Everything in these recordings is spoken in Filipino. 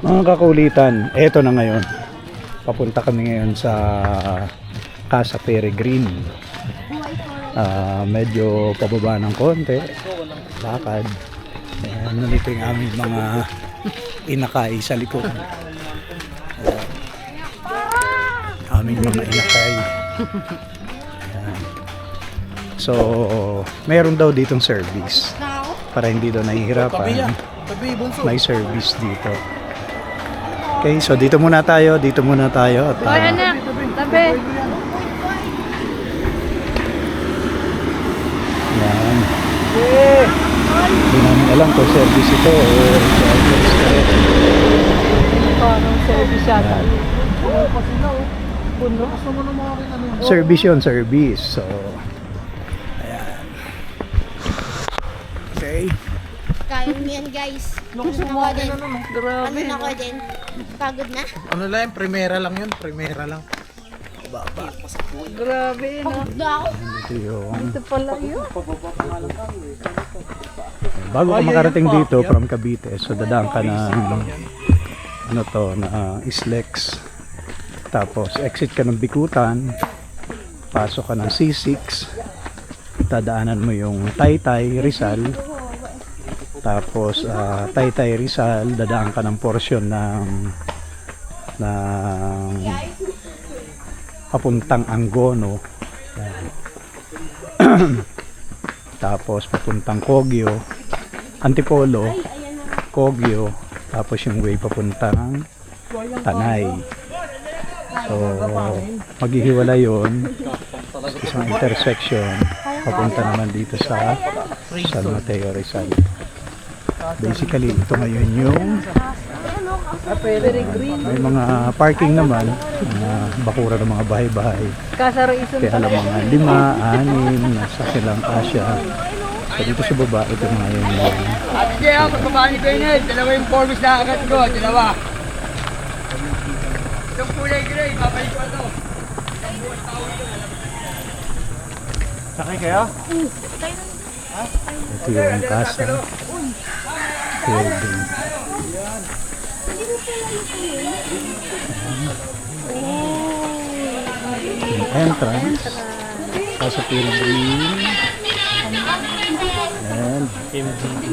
Mga kakulitan, eto na ngayon. Papunta kami ngayon sa Casa Peregrine. Medyo pababa ng konti. Lakad. Ayan, nandito yung aming mga inakay sa likod. Aming mga inakay. Ayan. So, meron daw ditong service. Para hindi daw nahihirapan. May service dito. Okay, so dito muna tayo. At, anak, tabi. yan. Hindi namin alam kung service ito o Parang service yata. service yun, service. So, ayan. Okay. Kaya mo yan, guys. Ano na din? Ano na ko din? Pagod na? Ano lang, primera lang yun, primera lang. Grabe, no? Pagod na ako. Ito yung... Ito pala yun. Bago ka makarating dito from Cavite, so dadaan ka ng ano to, na Islex. Tapos exit ka ng Bikutan, pasok ka ng C6, dadaanan mo yung Taytay, Rizal. Tapos Taytay, Rizal, dadaan ka ng portion ng papuntang Angono. Tapos papuntang Kogyo, Antipolo, Kogyo, tapos yung way papuntang Tanay. So maghihiwala yun sa isang intersection papunta naman dito sa San Mateo, Rizal. Basically ito ngayon yung may mga parking naman, bakura ng mga bahay-bahay. Kasaraisun Kaya alam mga 5, 6 nasa silang kasya. So dito sa baba, ito nga yung Ate Jaya, pagbabaan ni Bennett, dalawa yung formis na agad ko, dalawa. Itong kulay gray, babalik pa to. Sakay kayo? ito yung casa. Building. Yung entrance, Casa Peregrine. And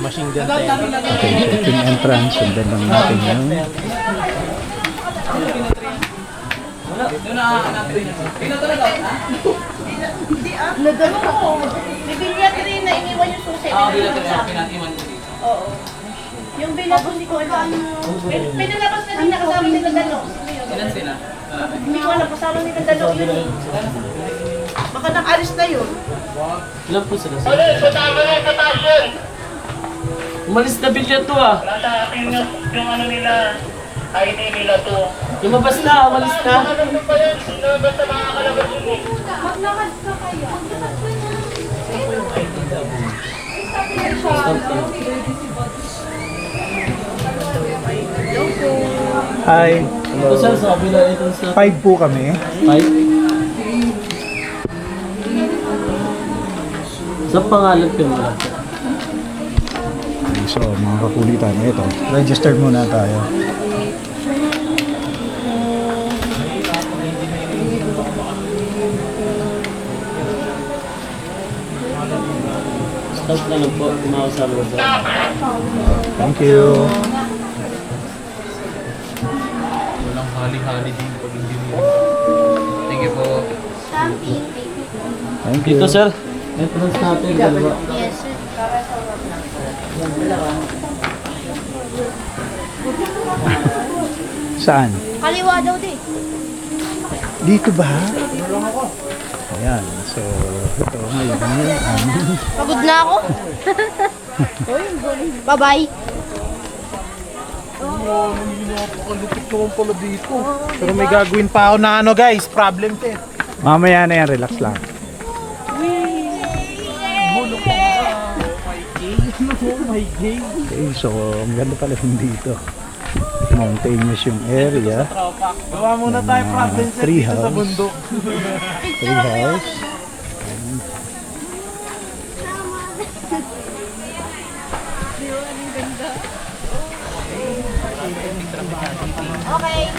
Machine gun okay, so ito yung entrance, sundan lang natin yung Nagano ko. Bibilyat rin na iniwan yung susi. Oo. Yung bilabon di ko alam. Pinalabas na din nakasama ni Tandalo. Ilan sila? Hindi ko alam, kasama ni Tandalo yun eh. Baka nakalis na yun. Ilan po sila? Umalis na bilya to ah. Nasa akin yung ano nila, ID nila to. Lumabas na, umalis na. Ano pa yan? Basta makakalabas mo. Maglakad ka kayo. hi. Ito sir, sa kabila ito sa 5 po kami. 5. Sa pangalan ko yung mga. So mga kakulitan, ito, register muna tayo. Start na lang po, kumakasama ko. Thank you. Walang hali-hali din pag hindi mo. Thank you po. Thank you. Dito sir, entrance natin, dalawa. Yes, sir. Saan? Kaliwa daw din. Dito ba? Ayan, so ito ngayon Pagod na ako. Bye-bye. Napakalupit naman pala dito. Pero may gagawin pa ako na ano guys, problem din. mamaya na yan, relax lang. Okay, so ang ganda pala yung dito. Mountainous yung area. Gawa muna tayo problem sir Tree dito sa house. bundok. Tree house. Okay.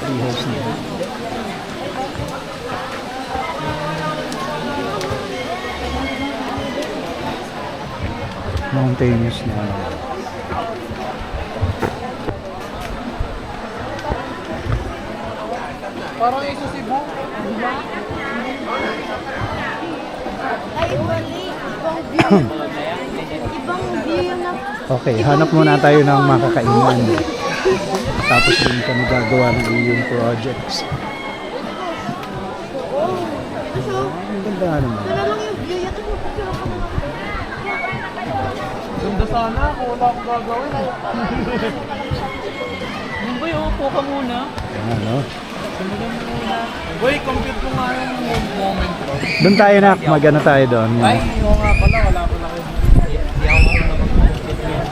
Treehouse na. Mountainous na. Parang isa Cebu. Ay, mali. Ibang view. Ibang view na. Okay, hanap muna tayo ng makakainan. Tapos din kami gagawa ng iyong projects. Ang ganda nga naman. Wala lang yung view. Yato mo picture ako. Ganda sana kung wala akong gagawin. Boy, upo ka muna. Ayan, no? Boy, compute ko nga yung moment ko. Doon tayo na, mag-ano tayo doon. Ay, oo nga pala, wala pala kayo. Hindi ako makakapag-compute yun.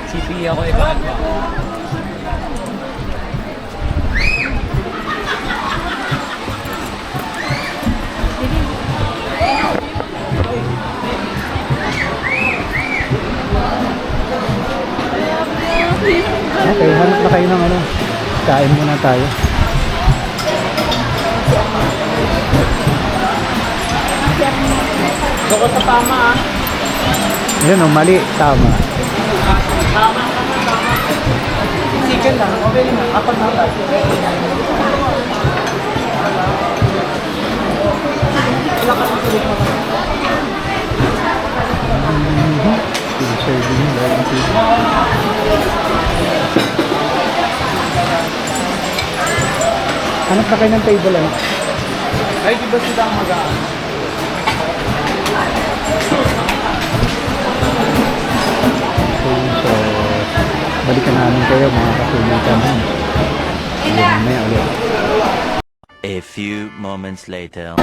CPE ako iba. Okay, hanap na kayo ng ano. Kain muna tayo. Bako sa tama ah. Ayun, mali, tama. Chicken lang, okay lang. Apat na tayo. Food serving, meron dito. Hanap na kayo ng table eh. Ay, di ba sila ang mag-aan? Okay, so balikan namin kayo mga kasulitan. Ayan, mamaya ulit. A few moments later.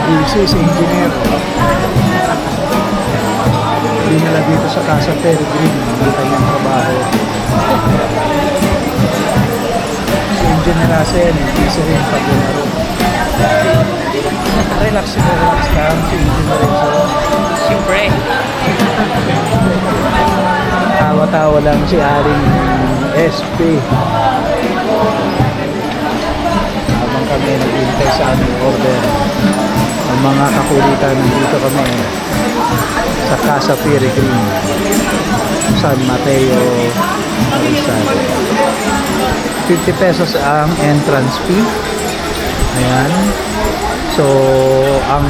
This is engineer. Dinala dito sa Casa Peregrine ang kanyang trabaho. Si Engineer Asen, busy rin paglaro. Relax lang si Engineer Asen. Siyempre. Tawa-tawa lang si Aring SP. Habang kami naghihintay sa aming order. Ang mga kakulitan, nandito kami sa Casa Peregrine, San Mateo, Rizal. 50 pesos ang entrance fee. Ayan. So, ang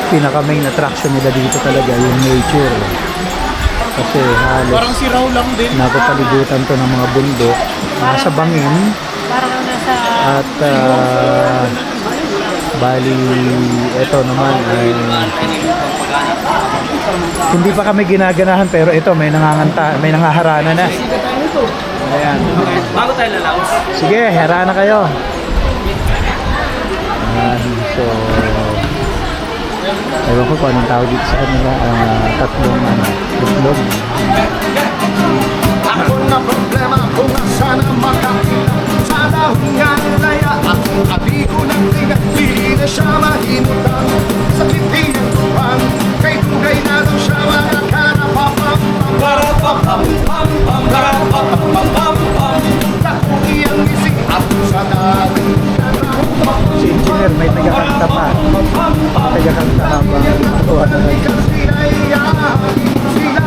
pinaka main attraction nila dito talaga yung nature. Kasi Parang halos si Raul lang din. napapalibutan to ng mga bundok. Nasa bangin. Parang nasa... At bali, ito naman ay hindi pa kami ginaganahan pero ito may nangaharana na. Ayan. Bago tayo lalaos. Sige, harana kayo. Ayan, so ewan ko kung anong tawag dito sa kanila, tatlong itlog. Ako na problema kung nasaan ang makakita sa dahon nga nilaya at kung abi ko ng tinga hindi na siya mahimutan sa titing ng tuwan kay tugay na daw siya mga karapapam Naku iyang ising at sa dahon Si Engineer may tagakanta pa. Tagakanta habang ito. Sila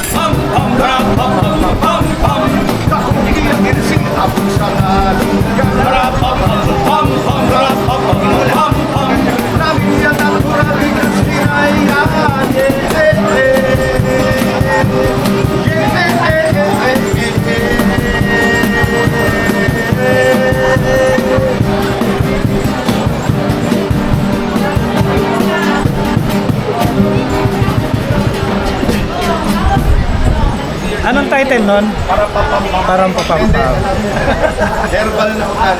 Pam pam pam pam pam pam pam. Takong iyak irising abot sa nalunggan. Pam pam pam pam pam pam pam. Namin yan ang murali kasi ayan. Anong title nun? Parang papampam. Herbal na ulan.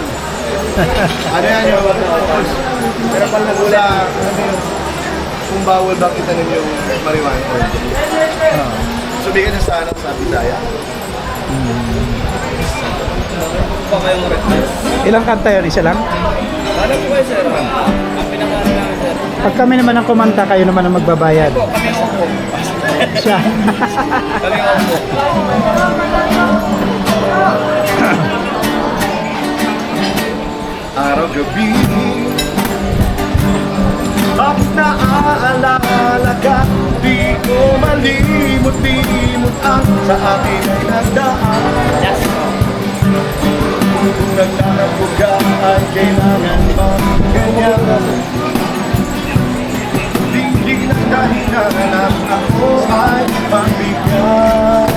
Ano yan yung herbal na ulan? Kung bawal ba kita ninyo yung marijuana oil? So bigyan na sana sa Bisaya. Ilang kanta yun? Isa lang? Ano po kayo, sir? Ang pinakaano namin, sir. Pag kami naman ang kumanta, kayo naman ang magbabayad. Kami ako po. Siya. Kami ako po. Araw-gabi at naaalala ka. Di ko malimot-limot ang sa atin ay nagdaan. Kung nagtatapugaan, kailangan ba ganyan? Hindi na dahilan ako ay mabigyan.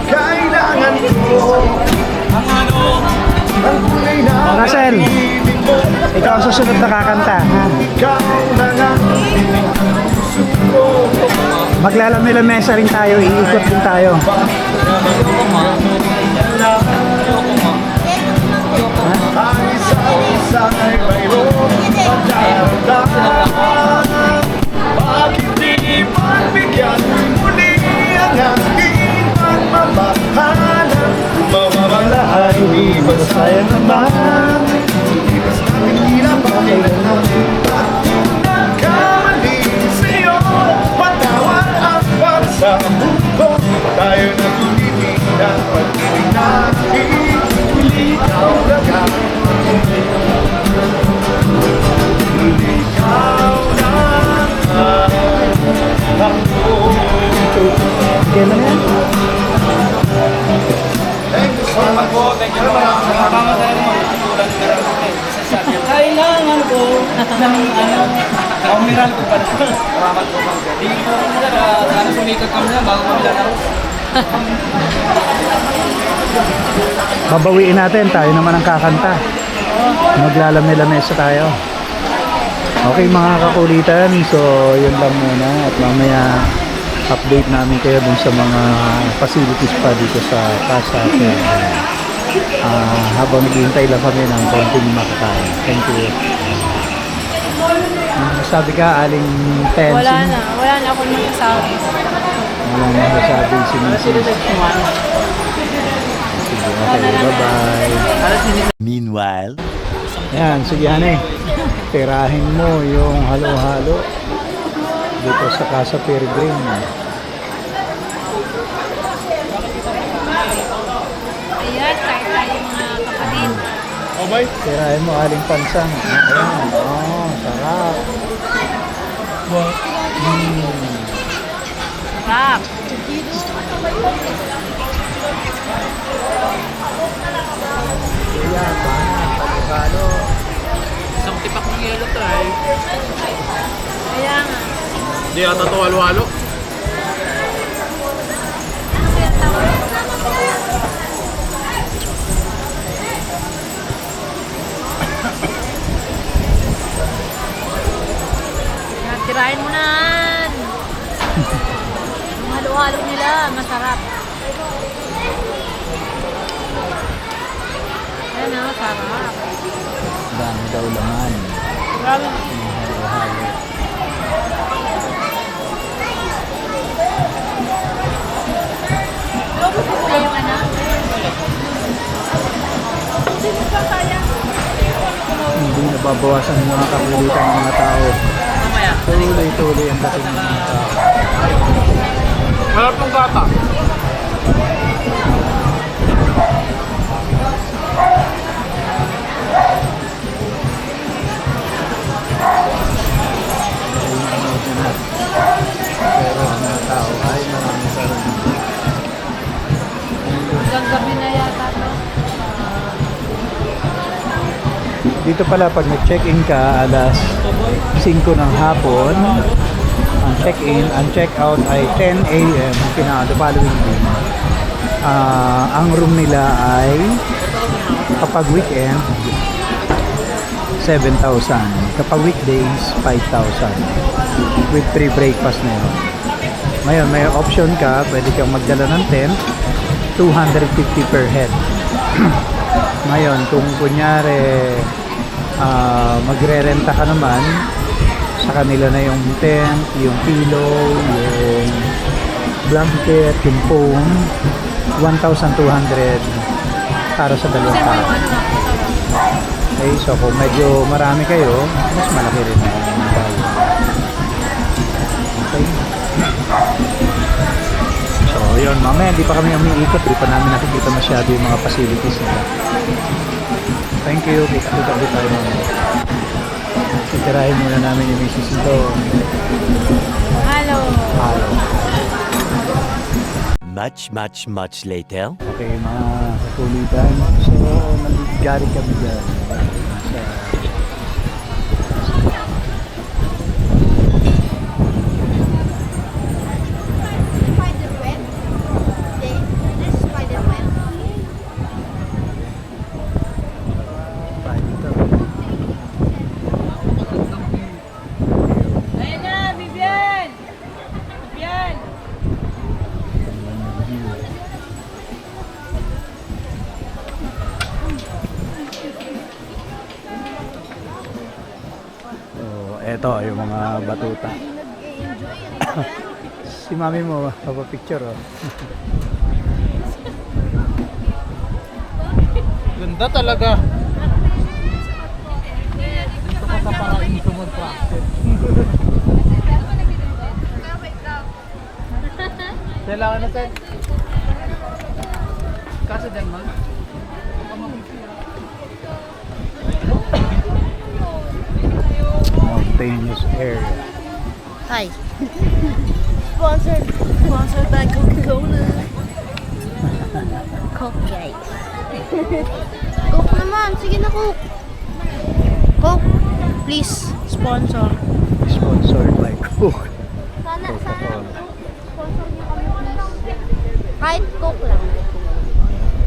Kailangan ko ang kulay na Russell, pag-ibig mo. ikaw ang susunod na kakanta. Ha? Ikaw na nga gusto ko. Maglalamesa rin tayo, iikot din tayo. Ang isa't isa ay mayroong pagdadaan. Bakit di pagbigyan muli ang aking pagmamahalan? Mawawala hindi ba sayang naman? Hindi ba sa ating hirap ang kailangan? Nagkamali sa'yo, patawad ang pagsabuko. Tayo na tulitin ang pag-ibig natin. Ikaw na nga. Ikaw na nga. Ako. Kailan yan? Thank you so much. Thank you po. Tama talaga mo. Tulad na rin ako. Sasabi niya, kailangan ko ng kaumiral ko pa. Salamat po. Hindi ko sana sumikat kami na bago kami lalaros. Babawiin natin, tayo naman ang kakanta. Maglalamesa tayo. Okay mga kakulitan, so yun lang muna at mamaya update namin kayo dun sa mga facilities pa dito sa Casa Fairground. Habang naghihintay lang kami ng konting makakain. Thank you. Sabi ka, Aling Tensing? Wala na ako magsasabi. Walang masasabi si Mrs. Sige, okay, bye-bye. Meanwhile, Yan, sige Hane. Tirahin mo yung halo-halo dito sa Casa Peregrine. Ayan, kahit tayo mga kapatid. Tirahin mo Aling Pansang. Ayan, sarap. Rap. Ayan, halo-halo. Isang tipak ng yelo try. Kaya nga. Hindi ata ito halo-halo. Tirahin mo na. Yung halo-halo nila, masarap. Ayan na, masarap. Dami daw laman. Grabe. Halo-halo. Kayo ka na? Hindi nababawasan ng mga kakulitan ng mga tao. Mamaya. Tuloy-tuloy ang dating ng mga tao. Wala pong gata. Pero ang mga tao ay maraming dito pala pag nag-check-in ka alas 5 ng hapon, ang check-in, ang check-out ay 10 a.m. the following day. Ang room nila ay kapag weekend 7,000, kapag weekdays 5,000 with free breakfast na yun. Ngayon may option ka, pwede kang magdala ng tent, 250 per head. Ngayon kung kunyari magre-renta ka naman, sa kanila na yung tent, yung pillow, yung blanket, yung foam, 1,200 para sa dalawang tao. Okay, so kung medyo marami kayo, mas malaki rin ang value. Okay. So yun, mamaya hindi pa kami umiikot, hindi pa namin nakikita masyado yung mga facilities nila. Thank you, kita ulit tayo mamaya. Titirahin muna namin yung misis nito. Hello. Halo. Much later. Okay, mga kakulitan. So, nag-gari kami dyan. Sa... Spiderweb? There's spiderweb. dito. Ayan na, Vivian! Vivian! So, eto yung mga batuta. Si mami mo, picture oh. Ganda talaga. Dito ka sa Paraiso mag-practice. Kailangan natin. Kasi Denmark. Mountainous area. Hi. Sponsored by Coca-Cola. Coke guys. Coke naman. Sige na, Coke. Coke, please. Sponsor. Sponsored by Coke. Sana, Coca-Cola. sponsor niyo kami, please. Kahit Coke lang.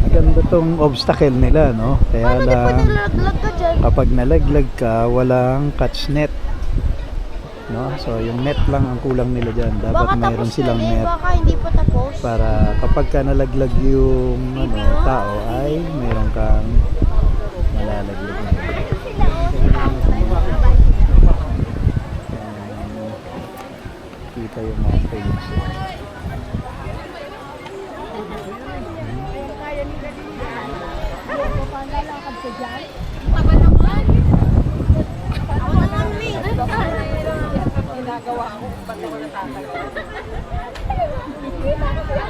Maganda tong obstacle nila, no? Kaya Paano di pa lang nalaglag ka dyan? kapag nalaglag ka, walang catch net. No? So yung net lang ang kulang nila dyan. Baka Dapat tapos mayroon silang na eh. net Baka hindi pa tapos. para kapag ka nalaglag yung tao ay mayroon kang malalaglag na. Kita yung mountains.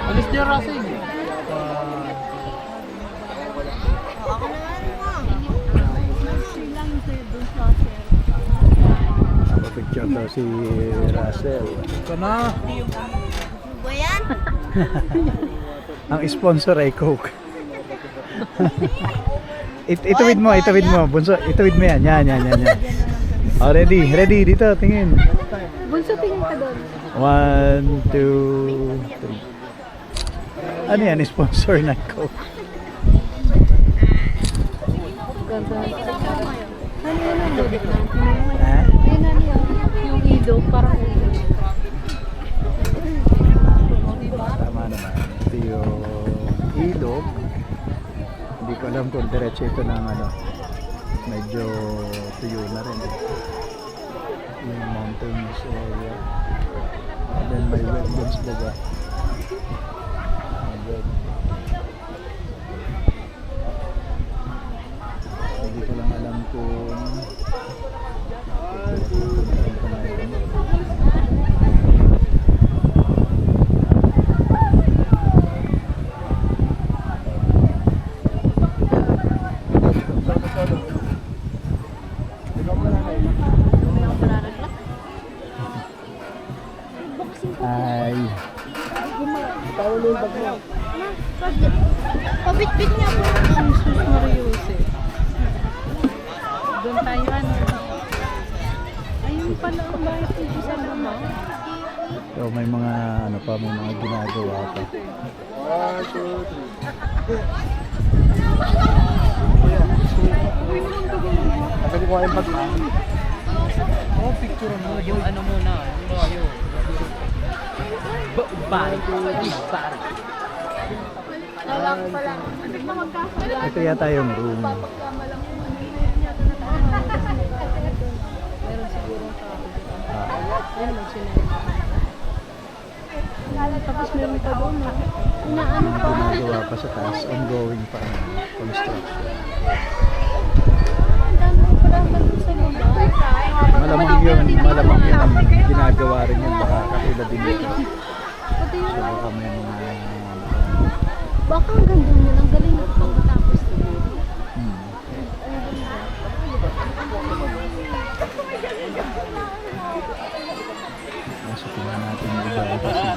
Alis niyo Racing. Picture daw si Russell. Ito na. Ba yan? Ang sponsor ay Coke. Ituwid mo, ituwid mo. Bunso, ituwid mo yan. Yan. Oh, ready dito, tingin. Bunso, tingin ka doon. 1, 2, 3. Ano yan, sponsor ng Coke? Ganda. Ano yun ang loaded na? Ha? Ayun na niya. Yung ilog, parang ilog. Tama naman. Ito yung ilog. Hindi ko alam kung diretso ito ng ano. Medyo tuyo na rin. Yung mountainous area. And then may wetlands baga. Hindi ko lang alam kung ay Pabit-bit niya po. Ang sus Mariose. Doon tayo ano. Ayun pala ang bahay dito sa mama. So may mga ano pa, may mga ginagawa pa. Pwede ko kayong pag... Oh, picture mo. Yung ano muna, yung bari. Ito yata yung room. Meron siguro sa ayun, magsinema. Tapos meron pa doon. Inaano pa. Ginagawa pa sa taas, ongoing pa ang construction. Malamang yun ang ginagawa rin yun, baka katulad din ito. So baka may mga Baka ang ganda niya. Ang galing na pang matapos. masukin na natin yung iba kasi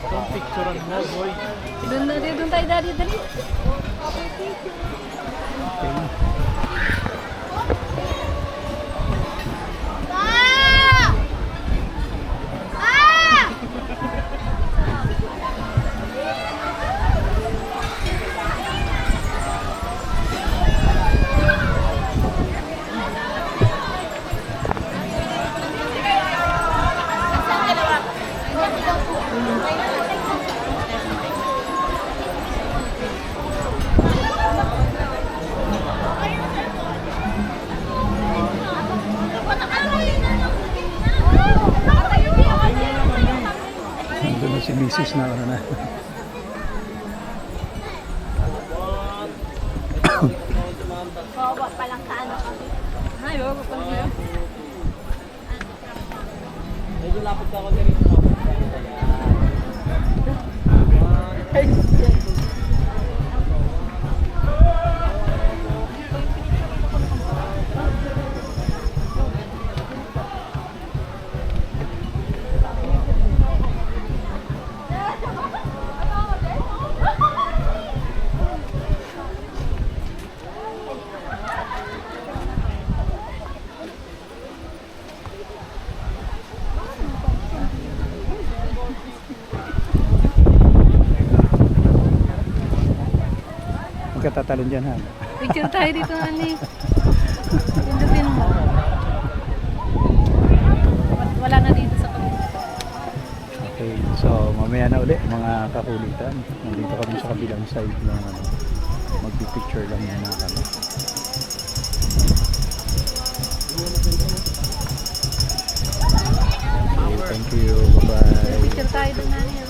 Itong picturean mo, boy. Doon tayo, dali. nandun na si Mrs. na ano na. Ay, bawa pa lang. Medyo lapit ka ako dito. Magkatatalon dyan ha. Picture tayo dito, Ani. Pindutin mo. Wala na dito sa kabila. Okay, so mamaya na uli mga kakulitan. Nandito kami sa kabilang side ng ano, magpipicture lang muna kami. Okay, thank you. Bye-bye. Picture tayo doon, Ani.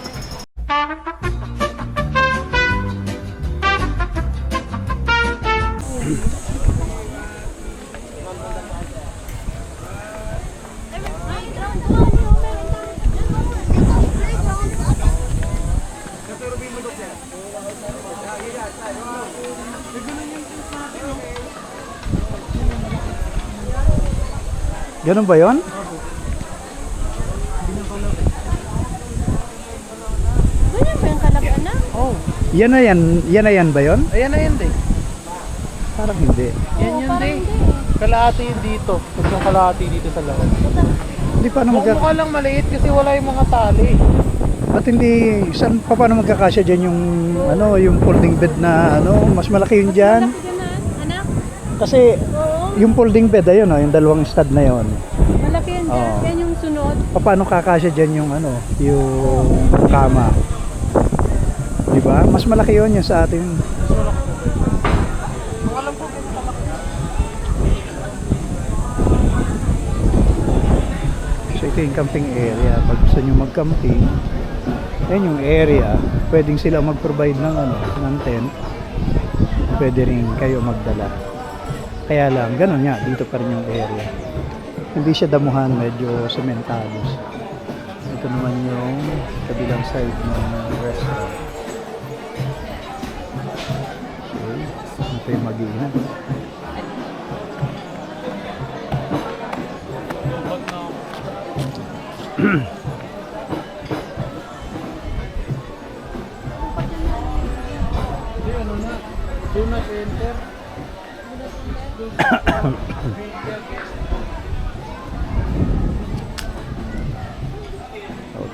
Ganun ba yun? Ganyan ba yung kalagyan na? Oh, Yan na yan ba yun? ayan na yan, din. Parang hindi. Yan yun, din. Kalahati yun dito. Tapos yung kalahati dito sa loob. Hindi paano Mukha lang maliit kasi wala yung mga tali. Ba't hindi, paano magkakasya dyan yung, ano, yung folding bed na, ano, mas malaki yun dyan? Malaki yun, anak. Kasi, yung folding bed, ayun, oh, yung dalawang stud na yun. Malaki yun dyan. Oo. Yan yung sunod. Paano kakasya dyan yung, ano, yung kama? Diba? Mas malaki yun yung sa atin. So, ito yung camping area. Pag gusto nyo mag-camping, yan yung area. Pwedeng sila mag-provide ng, ano, ng tent. Pwede rin kayo magdala. Kaya lang, ganun nga, dito pa rin yung area. Hindi siya damuhan, medyo sementados. Ito naman yung kabilang side ng restaurant. Okay, ito yung mag-iinan.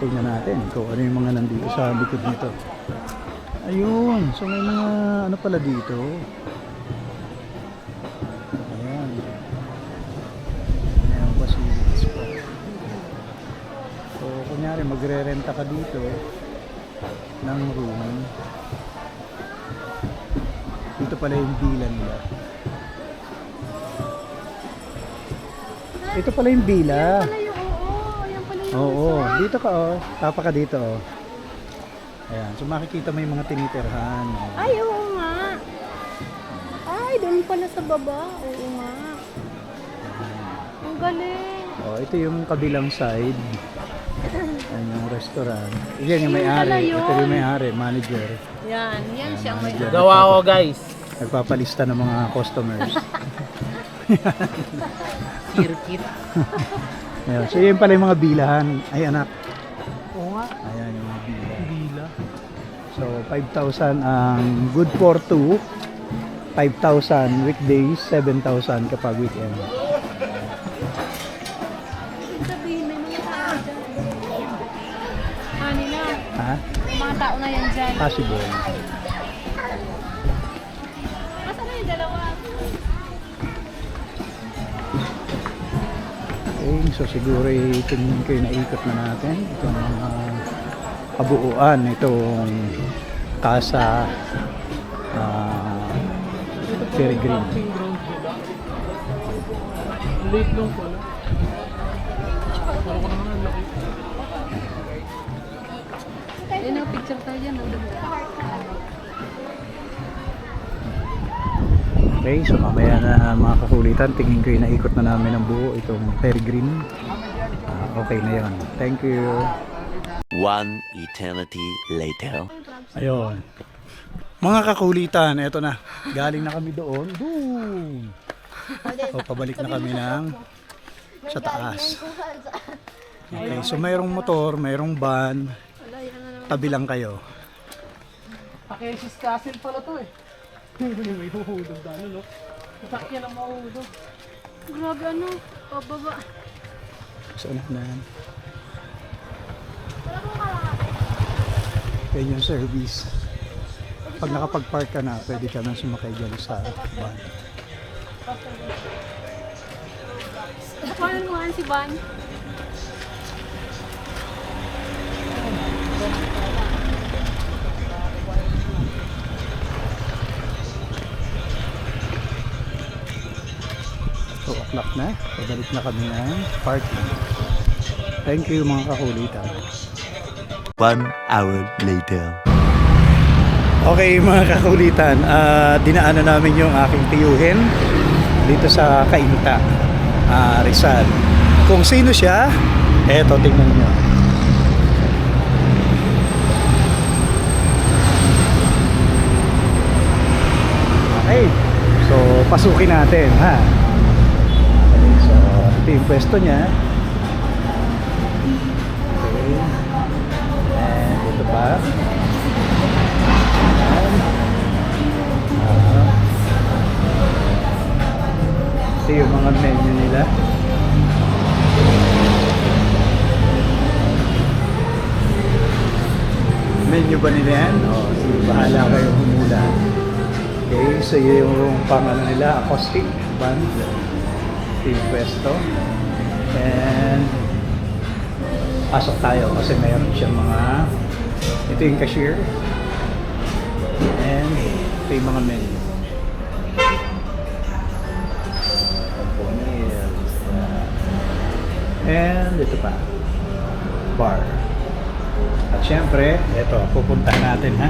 tingnan natin kung ano yung mga nandito sa likod nito. Ayun, so may mga ano pala dito. Ayan. Ayan, facilities pa. So, kunyari magre-renta ka dito ng room. Dito pala yung villa nila. Ito pala yung villa. Ayan pala yung Oo, dito ka oh. Tapa ka dito oh. Ayan, so makikita mo yung mga tinitirhan. Oh. Ay, oo nga. Ay, doon pala sa baba. Oo nga. Ang galing. Oh, ito yung kabilang side. Ayan yung restaurant. Yan yung Yun pala may-ari. yun. Ito yung may-ari, manager. Yan siya ang may Gawa ko guys. Nagpapalista ng mga customers. Circuit. Ayan, so yun pala yung mga bilahan. Ay anak. Oo nga. Ayan yung mga bila. Bila. So 5,000 ang good for two. 5,000 weekdays, 7,000 kapag weekend. Ibig sabihin, may mga tao dyan. Ano na? Ha? May mga tao na yan dyan. Possible. Asa na yung dalawa? Okay, so siguro tingin ko yung naikot na natin itong mga kabuuan itong Casa Peregrine. Late lang pala. Pero ko naman ang laki. Ayun ang picture tayo dyan. Okay, so mamaya na mga kakulitan, tingin ko yung naikot na namin ang buo itong Peregrine. Okay na yun. Thank you. One eternity later. Ayun. Mga kakulitan, eto na. Galing na kami doon. Boom! So, pabalik na kami ng sa taas. Okay, so mayroong motor, mayroong van. Tabi lang kayo. Takeshi's Castle pala to eh. May huhulog na ano no? Sasakyan ang mahuhulog. Grabe ano? Pababa. So, anak na yan. Yan yung service. Pag nakapag-park ka na, pwede ka na sumakay dyan sa van. Paano mo nga si Van? So, o'clock na. Pabalik na kami ng parking. Thank you mga kakulitan. 1 hour later. Okay mga kakulitan, dinaanan namin yung aking tiyuhin dito sa Cainta, Rizal. Kung sino siya, eto tingnan nyo. Okay, so pasukin natin ha. Okay, so ito yung pwesto niya. Okay. And ito pa. Ito yung mga menu nila. Menu ba nila yan? O, sige, bahala kayo humula. Okay, so yun yung pangano nila, acoustic band. Ito yung pwesto. And pasok tayo kasi mayroon siyang mga, ito yung cashier. And ito yung mga menu. And ito pa, bar. At syempre, ito, pupunta natin ha.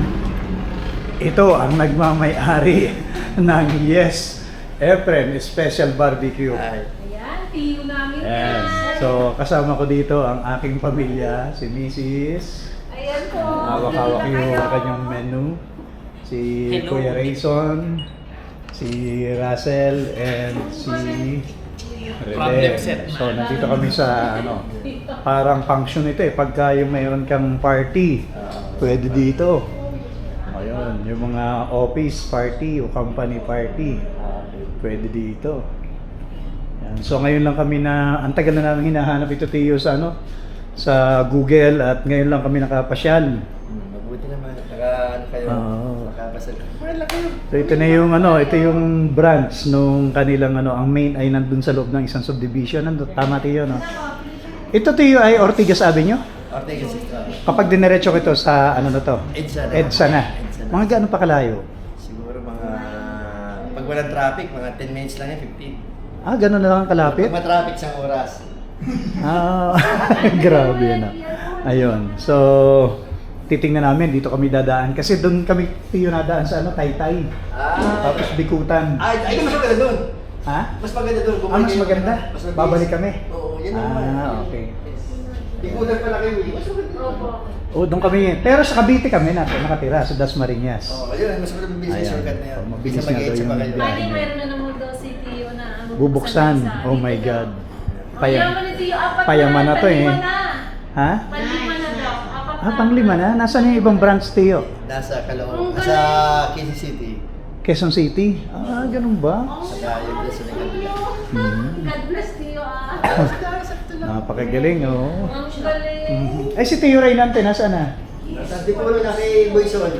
Ito ang nagmamay-ari ng Yes Efren Special Barbecue. Ayan, tiyo namin Yes. So, kasama ko dito ang aking pamilya, si Mrs. Ayan po. Hawak-hawak yung kanyang menu. Si Kuya Rayson, si Russell, and si Problem set Rene. So, nandito kami sa ano, parang function ito eh. Pagka yung mayroon kang party, pwede dito. Ayun, yung mga office party o company party, pwede dito. Yan. So, ngayon lang kami na, ang tagal na namin hinahanap ito, Tiyo, sa ano, sa Google at ngayon lang kami nakapasyal. Mabuti naman. Ano kayo? Oo. Nakakasal. Wala kayo. So ito na yung ito yung branch nung kanilang ang main ay nandun sa loob ng isang subdivision. Tama Tiyo, no? Ito Tiyo ay Ortigas Avenue. Ortega Sistra. Kapag diniretso ko ito sa na to? EDSA na. EDSA na. Mga gaano pa kalayo? Siguro mga... Pag walang traffic, mga 10 minutes lang yan, 15. Ah, gano'n na lang ang kalapit? Pag matraffic, isang oras. Ah, grabe yan. Ayun. So, titingnan namin. Dito kami dadaan. Kasi doon kami Tiyo nadaan sa Taytay. Tapos Bikutan. Ay, mas maganda doon. Ha? Mas maganda doon. Ah, mas maganda? Mas mabilis. Babalik kami? Oo, yan naman. Okay. Ikutan pala kayo. Mas maganda. Oh, doon kami. Pero sa Cavite kami nakatira sa Dasmariñas. Oo, yun. Mas mabilis yung Ayan. shortcut na yan. Oh, mabilis Sa na mag-EDSA daw pa yung kayo. biyahe. Mali, mayroon na naman daw si Tiyo na Bubuksan. Oh my God. Payaman ni Tiyo, apat Payaman na to eh. panlima na. Ha? Panlima na daw. Apat Ah, panglima na? Nasaan yung ibang branch Tiyo? Nasa Ang Caloocan. galing. Nasa Quezon City. Quezon City? Ah, ganun ba? Saka yung sa kabila. God bless Tiyo ah. Napakagaling, oh. Ang galing. Ay, si Tiyo Raynante, nasaan na? Nasa Antipolo na kay Boyson.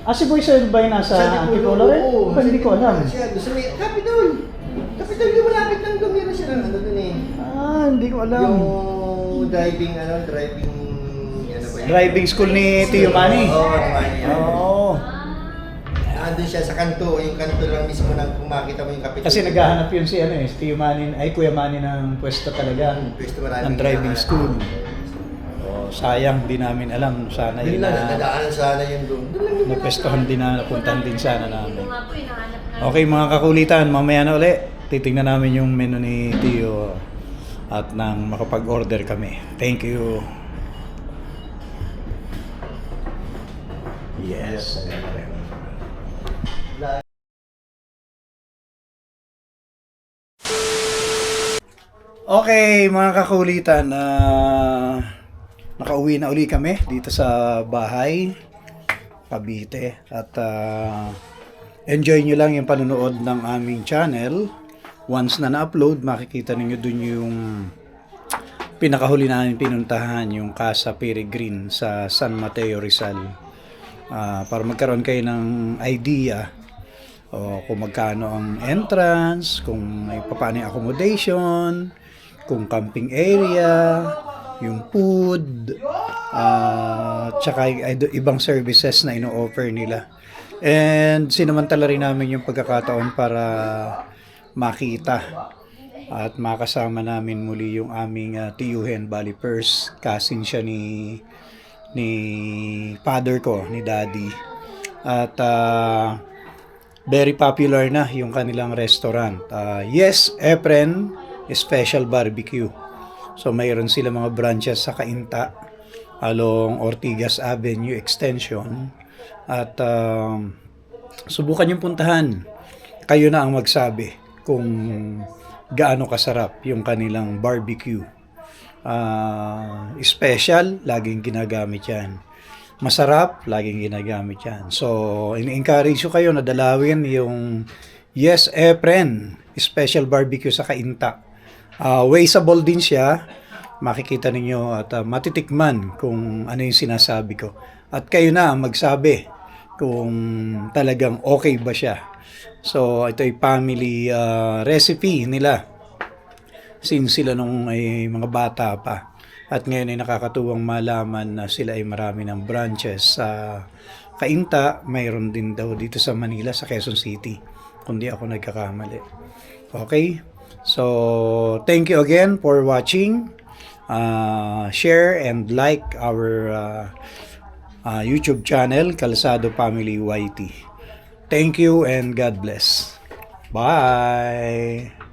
Ah, si Boy Soil ba yung nasa Antipolo rin? Oo. Ba, hindi ko alam. Siya, gusto niya. Capitol! Capitol, yung malapit lang gumiro siya ng ano dun eh. Ah, hindi ko alam. Yung driving, ano ba yun? Driving school ni Tiyo Manny? Oo, ni Manny. Oo. Nandun siya sa kanto, yung kanto lang mismo nang kung makita mo yung Capitol. Kasi naghahanap yun si si Tiyo Manny, ay Kuya Manny ng pwesto talaga. Pwesto maraming Ng driving hinahanap. school. Oh, sayang, di namin alam. Sana Yun yun lang, na nadaanan sana yun doon. Doon lang yung napwestohan din na napuntahan din sana namin. Ito nga po, hinahanap na. Okay mga kakulitan, mamaya na uli. Titingnan namin yung menu ni Tiyo at nang makapag-order kami. Thank you. Yes. Okay mga kakulitan, nakauwi na uli kami dito sa bahay, Cavite. At enjoy nyo lang yung panonood ng aming channel. Once na na-upload, makikita ninyo dun yung pinakahuli namin pinuntahan, yung Casa Peregrine sa San Mateo, Rizal. Para magkaroon kayo ng idea kung magkano ang entrance, kung may paano yung accommodation, kung camping area, yung food, tsaka ibang services na ino-offer nila. And sinamantala rin namin yung pagkakataon para makita at makasama namin muli yung aming tiyuhin, bali first cousin siya ni father ko, ni daddy. At very popular na yung kanilang restaurant. Yes, Efren Special Barbecue. So mayroon sila mga branches sa Cainta along Ortigas Avenue Extension. At subukan yung puntahan. Kayo na ang magsabi kung gaano kasarap yung kanilang barbecue. Special, laging ginagamit yan. Masarap, laging ginagamit yan. So, in-encourage ko kayo na dalawin yung Yes Efren Special Barbecue sa Cainta. Wasteable din siya. Makikita ninyo at matitikman kung ano yung sinasabi ko. At kayo na ang magsabi kung talagang okay ba siya. So, ito ay family recipe nila. Since sila nung ay mga bata pa. At ngayon ay nakakatuwang malaman na sila ay marami ng branches sa Cainta. Mayroon din daw dito sa Manila, sa Quezon City. Kung di ako nagkakamali. Okay? So, thank you again for watching. Share and like our YouTube channel, Calzado Family YT. Thank you and God bless. Bye!